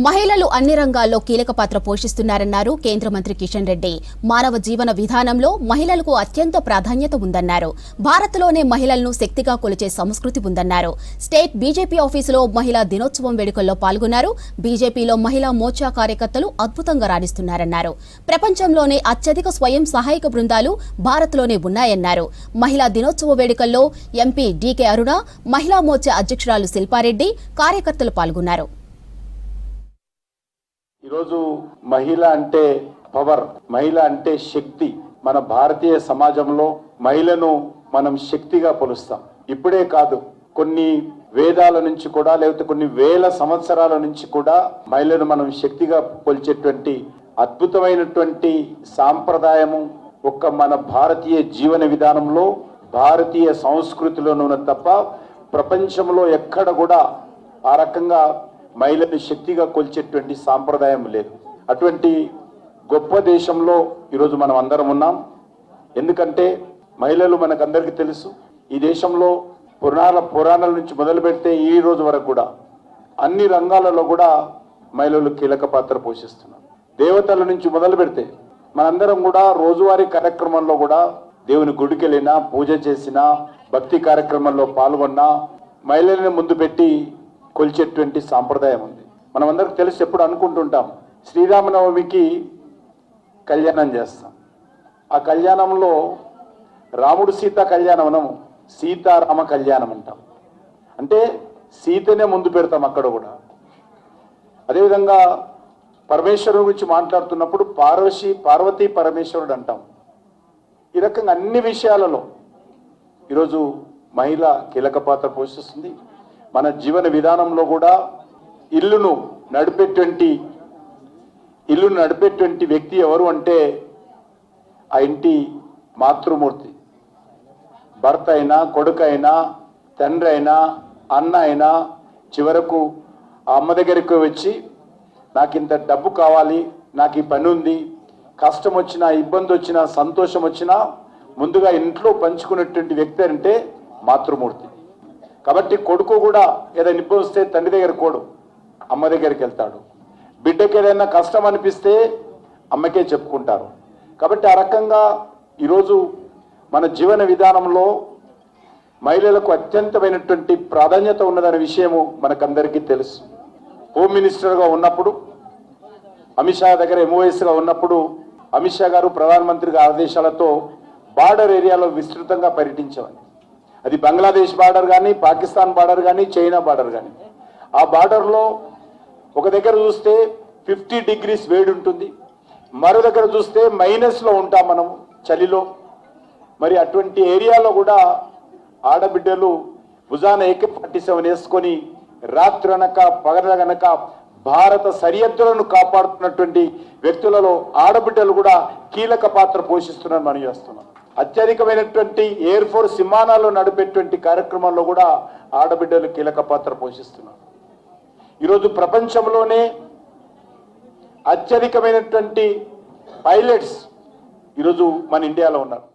మహిళలు అన్ని రంగాల్లో కీలక పాత్ర పోషిస్తున్నారన్నారు కేంద్ర మంత్రి కిషన్ రెడ్డి. మానవ జీవన విధానంలో మహిళలకు అత్యంత ప్రాధాన్యత ఉందన్నారు. భారత్లోనే మహిళలను శక్తిగా కొలిచే సంస్కృతి ఉందన్నారు. స్టేట్ బీజేపీ ఆఫీసులో మహిళా దినోత్సవం వేడుకల్లో పాల్గొన్నారు. బీజేపీలో మహిళా మోర్చా కార్యకర్తలు అద్భుతంగా రాణిస్తున్నారన్నారు. ప్రపంచంలోనే అత్యధిక స్వయం సహాయక బృందాలు భారత్లోనే ఉన్నాయన్నారు. మహిళా దినోత్సవ వేడుకల్లో ఎంపీ డీకే అరుణ, మహిళా మోర్చా అధ్యక్షురాలు శిల్పారెడ్డి కార్యకర్తలు పాల్గొన్నారు. ఈరోజు మహిళ అంటే పవర్, మహిళ అంటే శక్తి. మన భారతీయ సమాజంలో మహిళను మనం శక్తిగా కొలుస్తాం. ఇప్పుడే కాదు, కొన్ని వేదాల నుంచి కూడా లేకపోతే కొన్ని వేల సంవత్సరాల నుంచి కూడా మహిళను మనం శక్తిగా కొలిచేటువంటి అద్భుతమైనటువంటి సాంప్రదాయము ఒక్క మన భారతీయ జీవన విధానంలో, భారతీయ సంస్కృతిలోనూ తప్ప ప్రపంచంలో ఎక్కడ కూడా ఆ రకంగా మహిళను శక్తిగా కొలిచేటువంటి సాంప్రదాయం లేదు. అటువంటి గొప్ప దేశంలో ఈరోజు మనం అందరం ఉన్నాం. ఎందుకంటే మహిళలు మనకందరికీ తెలుసు, ఈ దేశంలో పురాణాల నుంచి మొదలు పెడితే ఈ రోజు వరకు కూడా అన్ని రంగాలలో కూడా మహిళలు కీలక పాత్ర పోషిస్తున్నారు. దేవతల నుంచి మొదలు పెడితే మనందరం కూడా రోజువారీ కార్యక్రమంలో కూడా దేవుని గుడికి వెళ్ళినా, పూజ చేసినా, భక్తి కార్యక్రమంలో పాల్గొన్నా మహిళలను ముందు పెట్టి కొలిచేటువంటి సాంప్రదాయం ఉంది. మనం అందరికి తెలిసి ఎప్పుడు అనుకుంటుంటాం, శ్రీరామనవమికి కళ్యాణం చేస్తాం. ఆ కళ్యాణంలో రాముడు సీత కళ్యాణం అనము, సీతారామ కళ్యాణం అంటాం. అంటే సీతనే ముందు పెడతాం అక్కడ కూడా. అదేవిధంగా పరమేశ్వరుడు గురించి మాట్లాడుతున్నప్పుడు పార్వతీ పరమేశ్వరుడు అంటాం. ఈ రకంగా అన్ని విషయాలలో ఈరోజు మహిళ కీలక పాత్ర పోషిస్తుంది. మన జీవన విధానంలో కూడా ఇల్లును నడిపేటువంటి వ్యక్తి ఎవరు అంటే ఆ ఇంటి మాతృమూర్తి. భర్త అయినా, కొడుకు అయినా, తండ్రి అయినా, అన్న అయినా చివరకు ఆ అమ్మ దగ్గరికి వచ్చి నాకు ఇంత డబ్బు కావాలి, నాకు ఈ పని ఉంది, కష్టం వచ్చినా, ఇబ్బంది వచ్చినా, సంతోషం వచ్చినా ముందుగా ఇంట్లో పంచుకునేటువంటి వ్యక్తి అంటే మాతృమూర్తి. కాబట్టి కొడుకు కూడా ఏదైనా ఇబ్బంది వస్తే తండ్రి దగ్గర కోడు, అమ్మ దగ్గరికి వెళ్తాడు. బిడ్డకి ఏదైనా కష్టం అనిపిస్తే అమ్మకే చెప్పుకుంటారు. కాబట్టి ఆ రకంగా ఈరోజు మన జీవన విధానంలో మహిళలకు అత్యంతమైనటువంటి ప్రాధాన్యత ఉన్నదనే విషయము మనకందరికీ తెలుసు. హోమ్ మినిస్టర్గా ఉన్నప్పుడు, అమిత్ షా దగ్గర MOSగా ఉన్నప్పుడు అమిత్ షా గారు ప్రధానమంత్రి ఆదేశాలతో బార్డర్ ఏరియాలో విస్తృతంగా పర్యటించేవారు. అది బంగ్లాదేశ్ బార్డర్ కానీ, పాకిస్తాన్ బార్డర్ కానీ, చైనా బార్డర్ కానీ. ఆ బార్డర్లో ఒక దగ్గర చూస్తే 50 degrees వేడి ఉంటుంది, మరో దగ్గర చూస్తే మైనస్లో ఉంటాం మనము చలిలో. మరి అటువంటి ఏరియాలో కూడా ఆడబిడ్డలు భుజాన AK-47 వేసుకొని రాత్రనక పగలనక భారత సరిహద్దులను కాపాడుతున్నటువంటి వ్యక్తులలో ఆడబిడ్డలు కూడా కీలక పాత్ర పోషిస్తున్నారని మనం చేస్తున్నాం. అత్యధికమైనటువంటి ఎయిర్ ఫోర్స్ విమానాలు నడిపేటువంటి కార్యక్రమాల్లో కూడా ఆడబిడ్డలు కీలక పాత్ర పోషిస్తున్నారు. ఈరోజు ప్రపంచంలోనే అత్యధికమైనటువంటి పైలట్స్ ఈరోజు మన ఇండియాలో ఉన్నారు.